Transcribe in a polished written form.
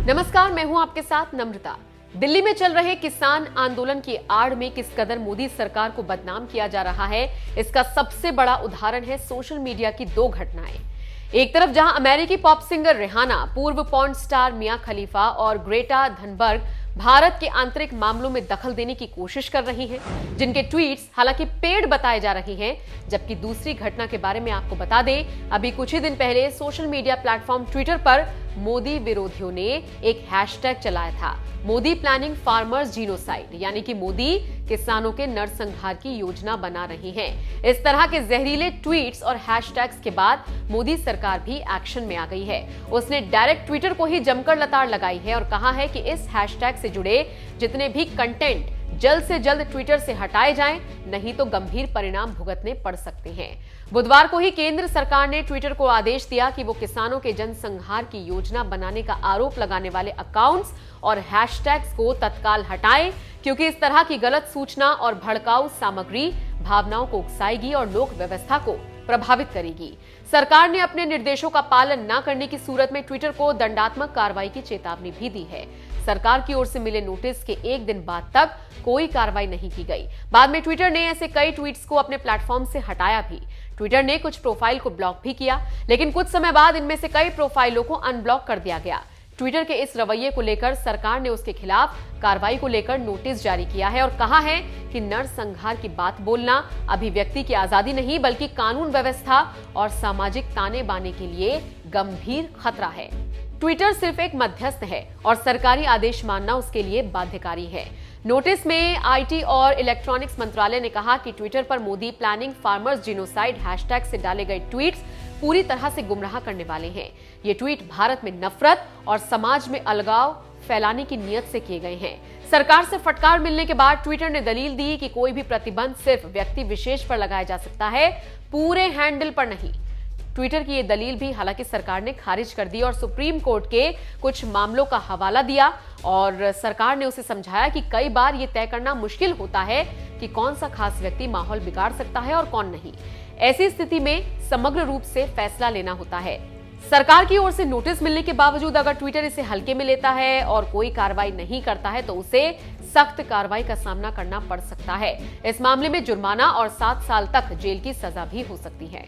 नमस्कार, मैं हूं आपके साथ नम्रता। दिल्ली में चल रहे किसान आंदोलन की आड़ में किस कदर मोदी सरकार को बदनाम किया जा रहा है, इसका सबसे बड़ा उदाहरण है सोशल मीडिया की दो घटनाएं। एक तरफ जहां अमेरिकी पॉप सिंगर रिहाना, पूर्व पॉर्न स्टार मिया खलीफा और ग्रेटा थनबर्ग भारत के आंतरिक मामलों में दखल देने की कोशिश कर रही हैं, जिनके ट्वीट्स हालांकि पेड बताए जा रहे हैं। जबकि दूसरी घटना के बारे में आपको बता दें, अभी कुछ ही दिन पहले सोशल मीडिया प्लेटफॉर्म ट्विटर पर मोदी विरोधियों ने एक हैशटैग चलाया था, मोदी प्लानिंग फार्मर्स जीनोसाइड, यानी कि मोदी किसानों के नरसंहार की योजना बना रही हैं। इस तरह के जहरीले ट्वीट्स और हैशटैग्स के बाद मोदी सरकार भी एक्शन में आ गई है। उसने डायरेक्ट ट्विटर को ही जमकर लताड़ लगाई है और कहा है कि इस हैशटैग से जुड़े जितने भी कंटेंट जल्द से जल्द ट्विटर से हटाए जाएं, नहीं तो गंभीर परिणाम भुगतने पड़ सकते हैं। बुधवार को ही केंद्र सरकार ने ट्विटर को आदेश दिया कि वो किसानों के जनसंहार की योजना बनाने का आरोप लगाने वाले अकाउंट्स और हैशटैग्स को तत्काल हटाएं, क्योंकि इस तरह की गलत सूचना और भड़काऊ सामग्री भावनाओं को उकसाएगी और लोक व्यवस्था को प्रभावित करेगी। सरकार ने अपने निर्देशों का पालन न करने की सूरत में ट्विटर को दंडात्मक कार्रवाई की चेतावनी भी दी है। सरकार की ओर से मिले नोटिस के एक दिन बाद तक कोई कार्रवाई नहीं की गई। बाद में ट्विटर ने ऐसे कई ट्वीट्स को अपने प्लेटफॉर्म से हटाया भी। ट्विटर ने कुछ प्रोफाइल को ब्लॉक भी किया, लेकिन कुछ समय बाद इनमें से कई प्रोफाइलों को अनब्लॉक कर दिया गया। ट्विटर के इस रवैये को लेकर सरकार ने उसके खिलाफ कार्रवाई को लेकर नोटिस जारी किया है और कहा है कि नरसंहार की बात बोलना अभिव्यक्ति की आजादी नहीं, बल्कि कानून व्यवस्था और सामाजिक ताने बाने के लिए गंभीर खतरा है। ट्विटर सिर्फ एक मध्यस्थ है और सरकारी आदेश मानना उसके लिए बाध्यकारी है। नोटिस में आईटी और इलेक्ट्रॉनिक्स मंत्रालय ने कहा कि ट्विटर पर Modi planning farmers genocide hashtag से डाले गए ट्वीट्स पूरी तरह से गुमराह करने वाले हैं। ये ट्वीट भारत में नफरत और समाज में अलगाव फैलाने की नीयत से किए गए हैं। सरकार से फटकार मिलने के बाद ट्विटर ने दलील दी कि कोई भी प्रतिबंध सिर्फ व्यक्ति विशेष पर लगाया जा सकता है, पूरे हैंडल पर नहीं। ट्विटर की ये दलील भी हालांकि सरकार ने खारिज कर दी और सुप्रीम कोर्ट के कुछ मामलों का हवाला दिया और सरकार ने उसे समझाया कि कई बार ये तय करना मुश्किल होता है कि कौन सा खास व्यक्ति माहौल बिगाड़ सकता है और कौन नहीं। ऐसी स्थिति में समग्र रूप से फैसला लेना होता है। सरकार की ओर से नोटिस मिलने के बावजूद अगर ट्विटर इसे हल्के में लेता है और कोई कार्रवाई नहीं करता है तो उसे सख्त कार्रवाई का सामना करना पड़ सकता है। इस मामले में जुर्माना और 7 साल तक जेल की सजा भी हो सकती है।